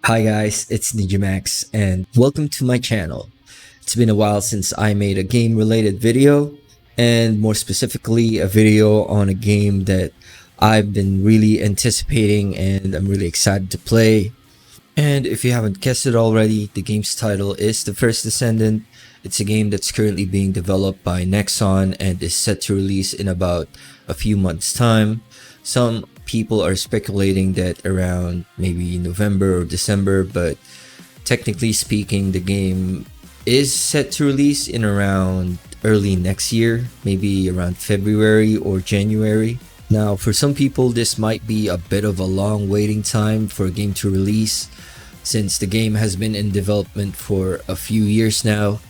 Hi guys, it's Nijimax and welcome to my channel. It's been a while since I made a game related video, and more specifically a video on a game that I've been really anticipating and I'm really excited to play. And if you haven't guessed it already, the game's title is The First Descendant. It's a game that's currently being developed by Nexon and is set to release in about a few months' time. Some people are speculating that around maybe November or December, but technically speaking, the game is set to release in around early next year, maybe around February or January. Now, for some people, this might be a bit of a long waiting time for a game to release, since the game has been in development for a few years now.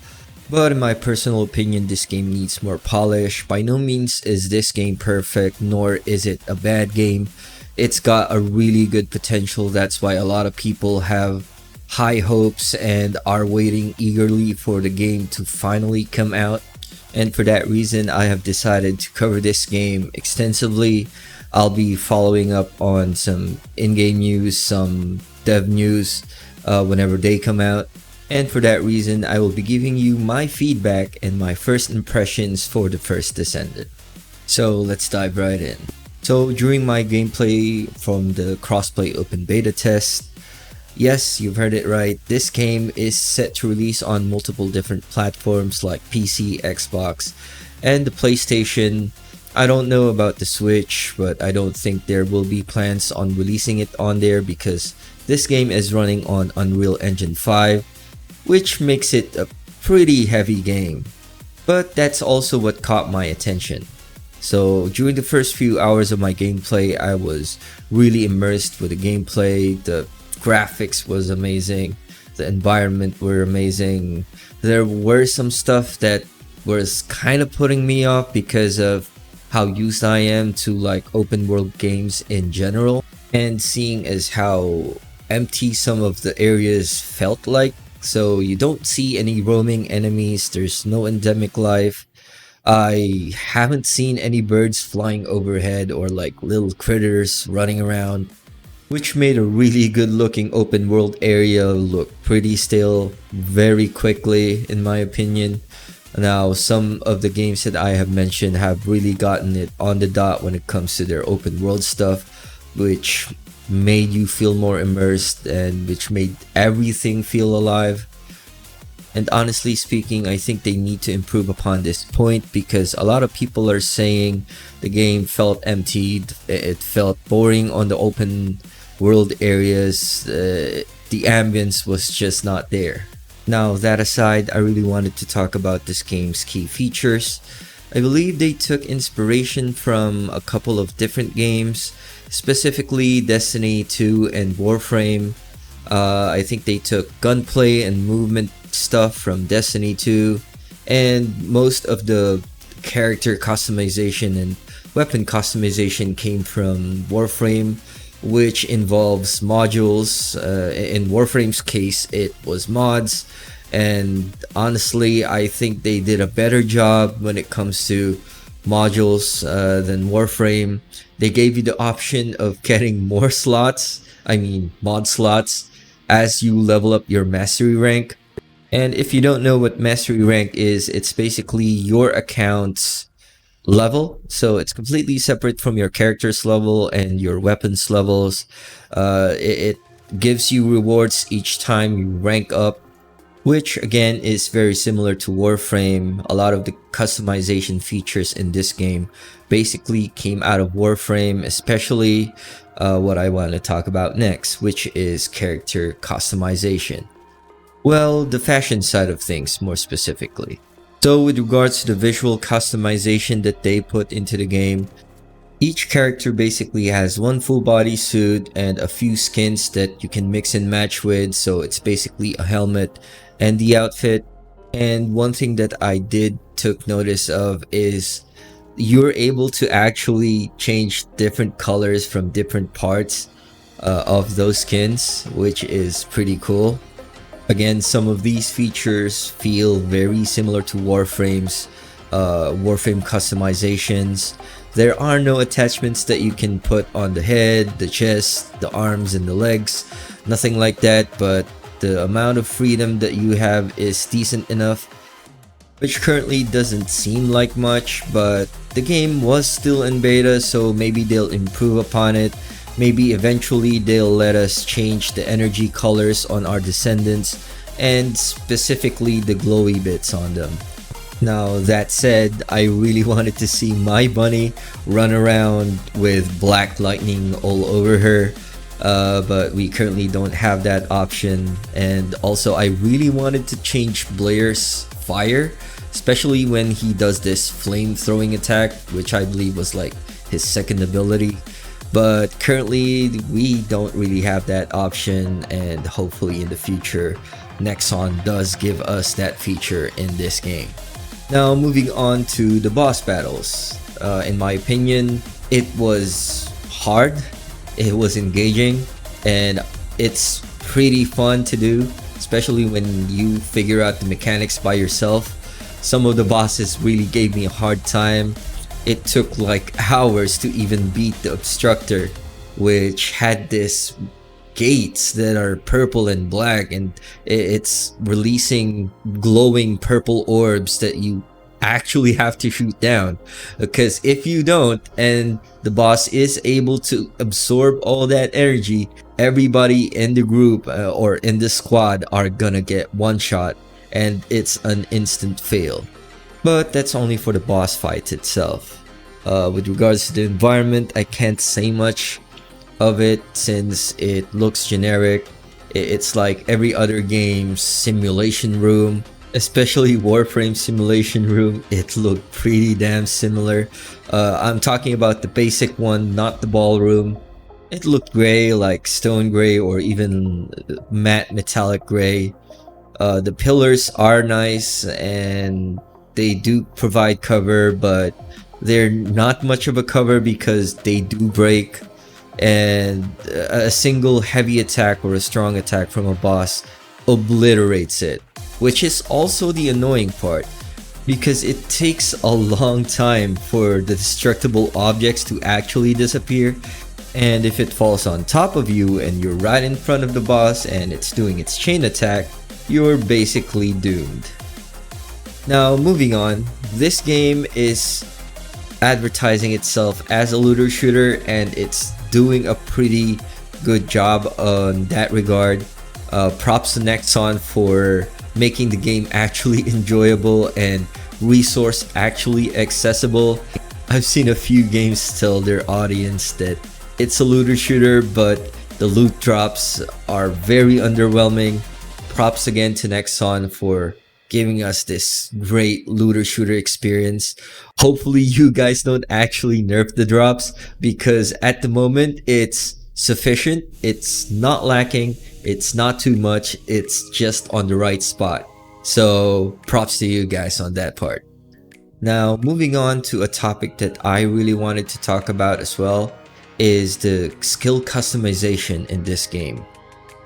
But in my personal opinion, this game needs more polish. By no means is this game perfect, nor is it a bad game. It's got a really good potential. That's why a lot of people have high hopes and are waiting eagerly for the game to finally come out. And for that reason, I have decided to cover this game extensively. I'll be following up on some in-game news, some dev news whenever they come out. And for that reason, I will be giving you my feedback and my first impressions for The First Descendant. So let's dive right in. So during my gameplay from the crossplay open beta test, yes, you've heard it right, this game is set to release on multiple different platforms like PC, Xbox, and the PlayStation. I don't know about the Switch, but I don't think there will be plans on releasing it on there because this game is running on Unreal Engine 5, which makes it a pretty heavy game. But that's also what caught my attention. So during the first few hours of my gameplay, I was really immersed with the gameplay. The graphics was amazing. The environment were amazing. There were some stuff that was kind of putting me off because of how used I am to like open world games in general, and seeing as how empty some of the areas felt like. So you don't see any roaming enemies, there's no endemic life. I haven't seen any birds flying overhead or like little critters running around, which made a really good looking open world area look pretty still very quickly in my opinion. Now, some of the games that I have mentioned have really gotten it on the dot when it comes to their open world stuff, which made you feel more immersed and which made everything feel alive. And honestly speaking, I think they need to improve upon this point because a lot of people are saying the game felt emptied, it felt boring on the open world areas, the ambience was just not there. Now, that aside, I really wanted to talk about this game's key features. I believe they took inspiration from a couple of different games, specifically Destiny 2 and Warframe. I think they took gunplay and movement stuff from Destiny 2, and most of the character customization and weapon customization came from Warframe, which involves modules. In Warframe's case, it was mods. And honestly, I think they did a better job when it comes to modules than Warframe. They gave you the option of getting more slots, mod slots, as you level up your mastery rank. And if you don't know what mastery rank is, it's basically your account's level. So it's completely separate from your character's level and your weapons levels. It gives you rewards each time you rank up, which again is very similar to Warframe. A lot of the customization features in this game basically came out of Warframe, especially what I want to talk about next, which is character customization. Well, the fashion side of things more specifically. So with regards to the visual customization that they put into the game, each character basically has one full body suit and a few skins that you can mix and match with, so it's basically a helmet and the outfit. And one thing that I did took notice of is you're able to actually change different colors from different parts of those skins, which is pretty cool. Again, some of these features feel very similar to Warframe's Warframe customizations. There are no attachments that you can put on the head, the chest, the arms, and the legs. Nothing like that, but the amount of freedom that you have is decent enough, which currently doesn't seem like much, but the game was still in beta, so maybe they'll improve upon it. Maybe eventually they'll let us change the energy colors on our Descendants, and specifically the glowy bits on them. Now that said, I really wanted to see my bunny run around with black lightning all over her, but we currently don't have that option. And also I really wanted to change Blair's fire, especially when he does this flame throwing attack, which I believe was like his second ability. But currently we don't really have that option, and hopefully in the future Nexon does give us that feature in this game. Now moving on to the boss battles. In my opinion, it was hard, it was engaging, and it's pretty fun to do, especially when you figure out the mechanics by yourself. Some of the bosses really gave me a hard time. It took like hours to even beat the Obstructor, which had this gates that are purple and black, and it's releasing glowing purple orbs that you actually have to shoot down, because if you don't and the boss is able to absorb all that energy, everybody in the group or in the squad are gonna get one shot, and it's an instant fail. But that's only for the boss fight itself. With regards to the environment, I can't say much of it since it looks generic. It's like every other game's simulation room, especially Warframe simulation room. It looked pretty damn similar. I'm talking about the basic one, not the ballroom. It looked gray, like stone gray or even matte metallic gray. The pillars are nice and they do provide cover, but they're not much of a cover because they do break, and a single heavy attack or a strong attack from a boss obliterates it, which is also the annoying part, because it takes a long time for the destructible objects to actually disappear, and if it falls on top of you and you're right in front of the boss and it's doing its chain attack, you're basically doomed. Now moving on, this game is advertising itself as a looter shooter, and it's doing a pretty good job on that regard. Props to Nexon for making the game actually enjoyable and resource actually accessible. I've seen a few games tell their audience that it's a looter shooter, but the loot drops are very underwhelming. Props again to Nexon for giving us this great looter shooter experience. Hopefully you guys don't actually nerf the drops, because at the moment it's sufficient, it's not lacking, it's not too much, it's just on the right spot. So props to you guys on that part. Now moving on to a topic that I really wanted to talk about as well, is the skill customization in this game.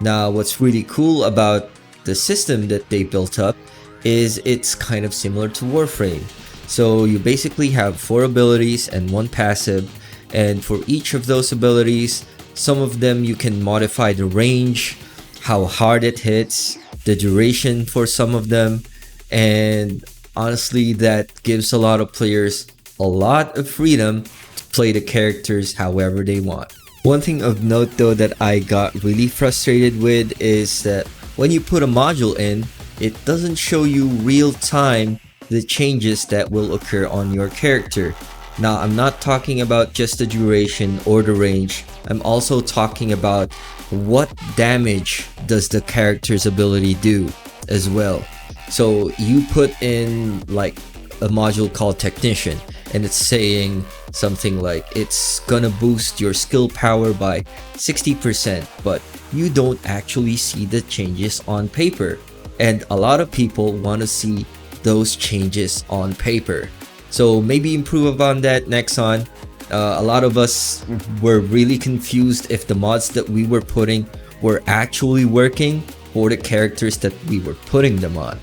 Now what's really cool about the system that they built up is it's kind of similar to Warframe. So you basically have 4 abilities and 1 passive, and for each of those abilities, some of them you can modify the range, how hard it hits, the duration for some of them, and honestly that gives a lot of players a lot of freedom to play the characters however they want. One thing of note though that I got really frustrated with is that when you put a module in, it doesn't show you real time the changes that will occur on your character. Now I'm not talking about just the duration or the range, I'm also talking about what damage does the character's ability do as well. So you put in like a module called Technician, and it's saying something like it's gonna boost your skill power by 60%, but you don't actually see the changes on paper. And a lot of people want to see those changes on paper. So maybe improve upon that, Nexon. A lot of us were really confused if the mods that we were putting were actually working for the characters that we were putting them on.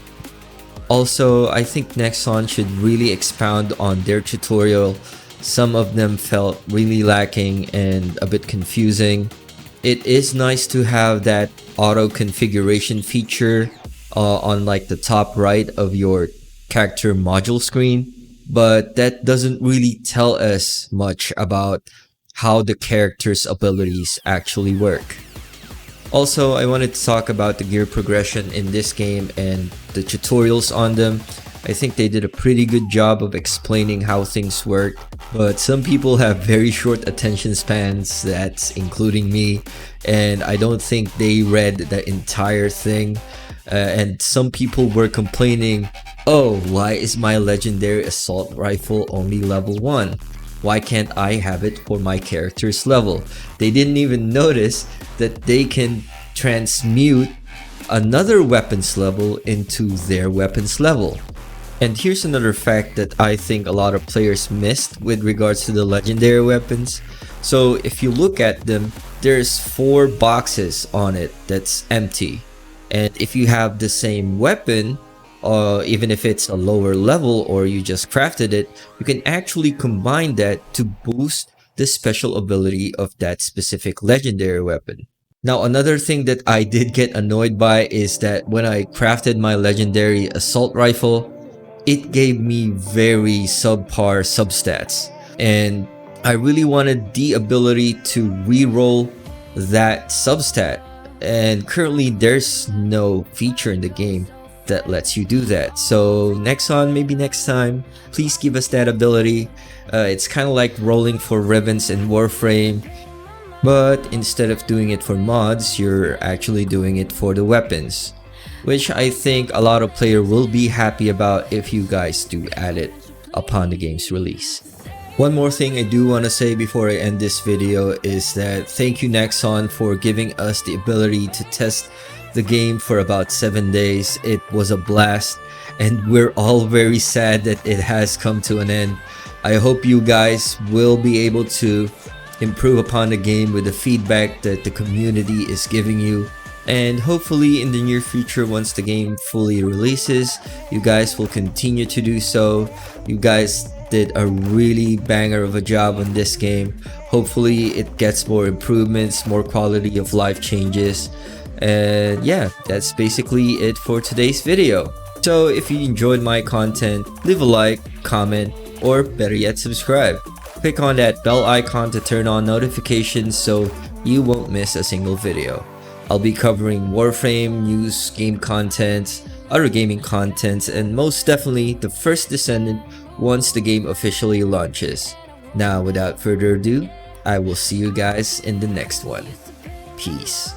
Also, I think Nexon should really expound on their tutorial Some of them felt really lacking and a bit confusing. It is nice to have that auto configuration feature on like the top right of your character module screen, but that doesn't really tell us much about how the character's abilities actually work. Also, I wanted to talk about the gear progression in this game and the tutorials on them. I think they did a pretty good job of explaining how things work, but some people have very short attention spans, that's including me, and I don't think they read the entire thing. And some people were complaining, oh, why is my legendary assault rifle only level 1? Why can't I have it for my character's level? They didn't even notice that they can transmute another weapon's level into their weapon's level. And here's another fact that I think a lot of players missed with regards to the legendary weapons. So if you look at them, there's 4 boxes on it that's empty. And if you have the same weapon, even if it's a lower level or you just crafted it, you can actually combine that to boost the special ability of that specific legendary weapon. Now, another thing that I did get annoyed by is that when I crafted my legendary assault rifle, it gave me very subpar substats, and I really wanted the ability to reroll that substat, and currently there's no feature in the game that lets you do that. So maybe next time, please give us that ability. It's kind of like rolling for ribbons in Warframe, but instead of doing it for mods, you're actually doing it for the weapons, which I think a lot of players will be happy about if you guys do add it upon the game's release. One more thing I do want to say before I end this video is that thank you Nexon for giving us the ability to test the game for about 7 days. It was a blast and we're all very sad that it has come to an end. I hope you guys will be able to improve upon the game with the feedback that the community is giving you. And hopefully in the near future, once the game fully releases, you guys will continue to do so. You guys did a really banger of a job on this game. Hopefully it gets more improvements, more quality of life changes. And yeah, that's basically it for today's video. So if you enjoyed my content, leave a like, comment, or better yet, subscribe. Click on that bell icon to turn on notifications so you won't miss a single video. I'll be covering Warframe, news, game content, other gaming content, and most definitely the first Descendant once the game officially launches. Now, without further ado, I will see you guys in the next one. Peace.